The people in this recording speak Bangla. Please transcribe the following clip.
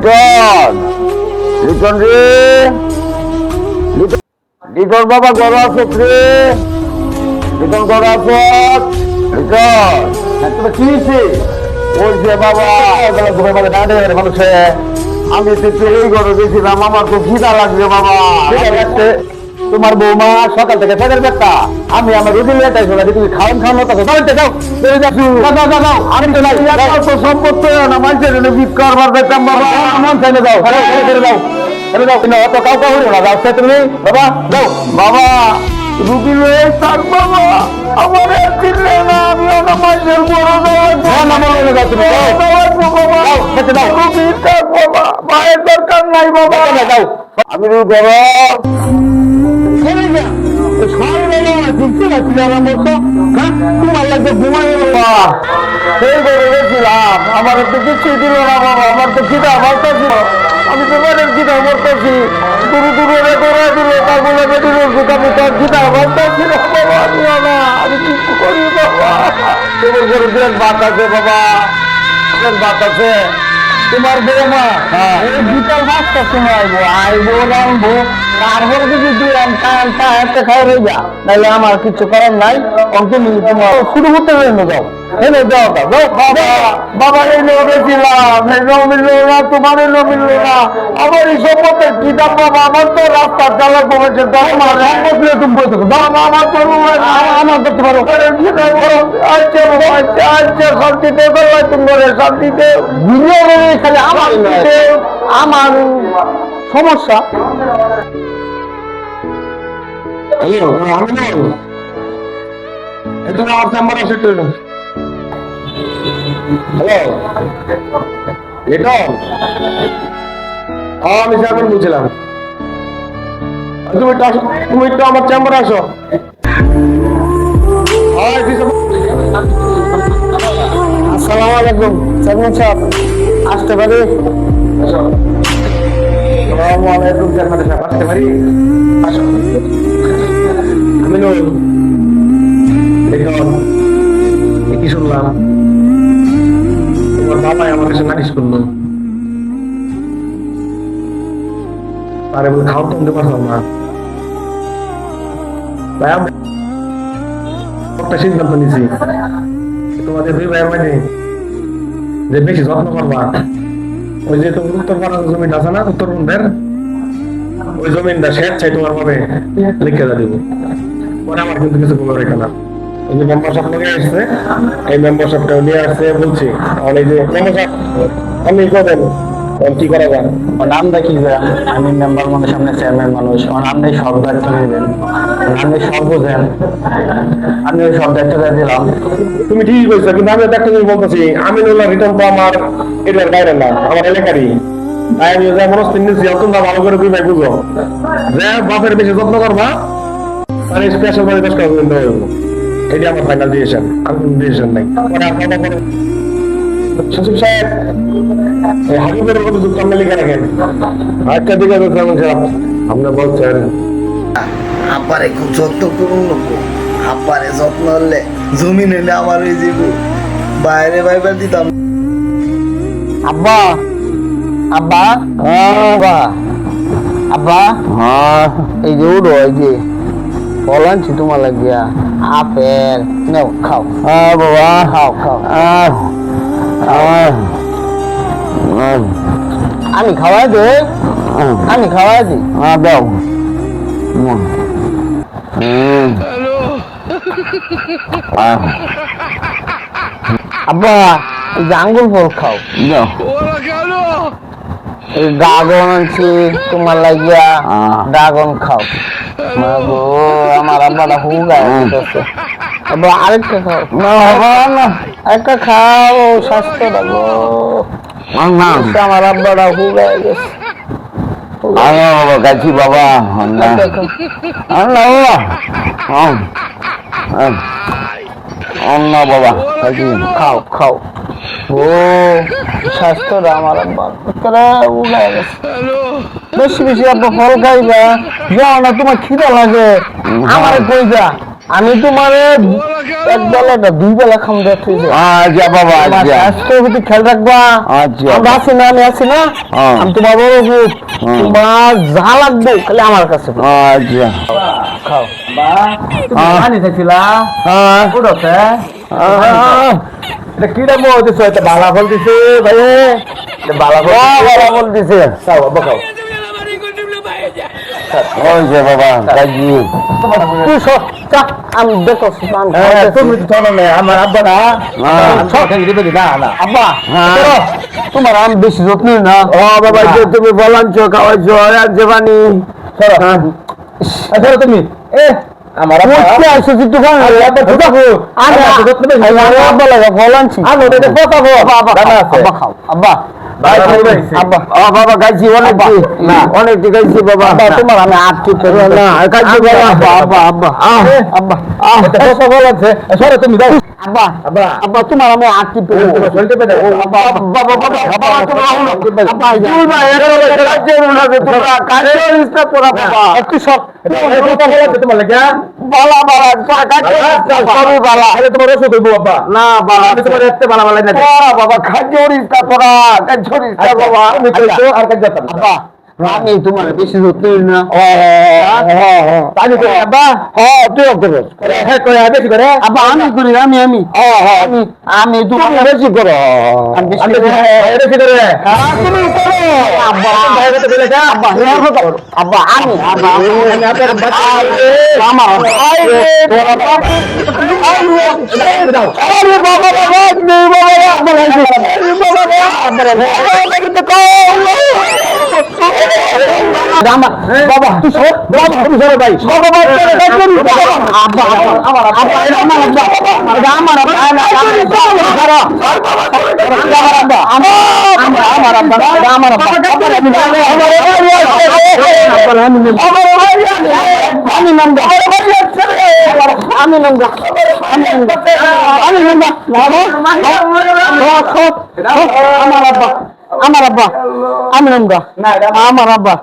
লিটন লিটন রে লিটন বাবা ঘর আছো রে লিটন ঘর আছো লিটন তুমি কি হয়েছে ওই যে বাবা ঘুমের মধ্যে না দেখে মানুষে আমি তো এই ঘরে গেছিলাম আমার তো খিদা লাগছে বাবা লাগছে তোমার বৌমা সকাল থেকে ফেদের ব্যাপারটা আমি আমার রুটি লেটাই চলে তুমি খাওয়ান খাওয়ানো তো যাও আমি তো তো সম্পত্তি না মানুষের বিক করবার দেখতাম বাবা আমার চাইলে যাও যাও অত কাউ কাউ না যাও তুমি বাবা যাও বাবা রুটি লয়ে থাক বাবা আমার চিনলে না আমি অন্য মানুষের বড় বাবা মায়ের দরকার নাই বাবা যাও আমি বড় তোমার লাগবে সেই করে গেছিলাম আমার তো কিছুই দিল না বাবা আমার তো খিদা মারতেছি আমি তো মারের খিদা মারতেছি দূরে দূরে করে দিল তারপরে বেটি রয়েছে আমি তার খিদা মারতেছি না বাবা আমিও না আমি কিছু করি বাবা তোমার ঘরে দেন ভাত আছে বাবা ভাত আছে তোমার বৌমা বিকাল 5টার সময় আইবো রাখবো তারপরে যদি দুই একটা খাই রয়ে যা নাহলে আমার কিছু করার নাই তুমি তোমার শুরু করতে যাও এনে যাও বাবা এনে গেছিলাম এনেও মিললো না তোমার এনে মিললো না আমার এই সম্পর্কে কি দাম বাবা আমার তো রাস্তা চালাক বলেছে আমার তুমি বলতে আমার তো আমার করতে পারো আচ্ছা আচ্ছা আচ্ছা শান্তিতে করলাই তুমি শান্তিতে খালি আমার সমস্যা আমি এখন বুঝলাম তুমি একটু আমার চেম্বারে আসো আসসালামু আলাইকুম চেয়ারম্যান সাহেব আসতে পারি আসসালামু আলাইকুম চেয়ারম্যান সাহেব আসতে পারি আসো আমি কি শুনলাম তোমার বাবাই আমার কাছে নালিশ করলো আরে বলে খাও তো আনতে পারলাম না ভাই আমি একটা সিদ্ধান্ত নিছি তোমাদের দুই ভাইয়ের মাঝে যে বেশি যত্ন করবা ওই যে তোমার উত্তরপাড়ার জমিন আছে না উত্তরবঙ্গের ওই জমিনটা শেষ চাই তোমার ভাবে লিখে দিব পরে আমার কিন্তু কিছু বলার এটা না এই যে মেম্বারশিপ নিয়ে আসছে এই মেম্বারশিপটা নিয়ে আসছে বলছি আর এই যে মেম্বারশিপ আমি করবেন কি করা যায় নামটা কি আমি মেম্বার মানুষ সামনে চেয়ারম্যান মানুষ আমার আপনি সব দায়িত্ব নেবেন আপনি সব বোঝেন আমি ওই সব দায়িত্ব দিলাম তুমি ঠিকই কইছো কিন্তু আমি একটা জিনিস বলতেছি আমিনুল্লাহ রিটার্ন তো আমার এটার বাইরে না আমার এলাকারই তাই আমি যা মনস্থ নিয়েছি তোমরা ভালো করে দুই ভাই বুঝো যে বাপের বেশি যত্ন করবা তাহলে স্পেশাল করে 10 টাকা দিতে হবে এটা আমার ফাইনাল ডিসিশন আর কোনো ডিসিশন নাই পরে আপনারা সচিব সাহেব এই হাবিবের মতো যুক্ত আপনি লিখে রাখেন আজকের দিকে আমরা বলছেন আপারে খুব যত্ন করুন লোক আপারে যত্ন হলে জমিন এনে আমার ওই জীব বাইরে বাইবার দিতাম আব্বা আব্বা আব্বা আব্বা এই যে উড়ো এই যে ফল আনছি তোমার লাগিয়া আপেল নাও খাও বাবা খাও খাও আমি খাওয়াই দে আমি খাওয়াই দিই দাও আব্বা এই যে আঙ্গুল ফল খাও দাও এই ড্রাগন আনছি তোমার লাগিয়া ড্রাগন খাও আমার আব্বাটা হুগায় দিতেছে আবার আরেকটা খাও না হবে না একটা খাও স্বাস্থ্য রাখো আমার আব্বাটা হুগায় গেছে গেছি বাবা না বাবা খাও খাও ও স্বাস্থ্যটা আমার আব্বার উগায় গেছে বেশি বেশি আব্বা ফল খাইবা যাও না তোমার খিদা লাগে আমার কই যা আমি তোমার এক বেলা না দুই বেলা খাম দেখছি আচ্ছা বাবা আচ্ছা আজকে যদি খেয়াল রাখবা আচ্ছা আমরা আছি না আমি আছি না আমি তোমার বড় গ্রুপ তোমার যা লাগবে খালি আমার কাছে আচ্ছা খাও পানি খাইছিলা হ্যাঁ উঠছে এটা কি দাম দিছো এটা বালা ফল দিছে ভাই এটা বালা ফল দিছে খাও বাবা খাও ওই যে বাবা কাজি তুই সব আমি দেখো তুমি তো না আমার আব্বা না সব দিবে না না আব্বা তোমার আমি বেশি যত্ন না ও বাবা যে তুমি বলাঞ্ছো খাওয়াইছো আর জবানি আচ্ছা তুমি এ আমার আব্বা আইছো তুই দোকান আব্বা দেখো আমি যত্ন বেশি আব্বা লাগা বলাঞ্ছি আমি ওটা পকাবো আব্বা খাও আব্বা বাবা গাইছি অনেক না অনেক গাইছি বাবা তোমার আমি আটটি না গাইছি বাবা আব্বা আব্বা আব্বা কথা বলছে সরে তুমি দাও আব্বা আব্বা আব্বা তোমার আমি আটটি চলতে পেরে আব্বা বাবা বাবা তুমি আব্বা তুই না এর রাজ্যে না যে তোরা কাজে ইস্তা তোরা বাবা একটু সব কথা বলতে তোমার লাগা বালা বালা কাজে সবই বালা আরে তোমার ওষুধ দেব বাবা না বালা আমি তোমার এতে বালা বালা না বাবা কাজে ইস্তা তোরা বাবা আমি তো আর কাজ যেতাম বাবা আমি তোমার বেশি যত্ন না তাই করে আব্বা হ্যাঁ তুই করো হ্যাঁ করে বেশি করে আব্বা আমি করি আমি আমি আমি তোমার বেশি করো আমি বেশি করে তুমি করো আব্বা ভাই কথা বলে যা আব্বা আব্বা আমি আব্বা আমি আপনার বাচ্চা আমার তোরা আরে বাবা বাবা নেই বাবা বাবা তুই সর বাবা তুমি সর ভাই বাবা আব্বা আমার আব্বা আমার আব্বা আমার আব্বা আমার আব্বা আমার আব্বা আমি নাম আমি নাম আমার আব্বা আমার আব্বা আমি নাম আমার আব্বা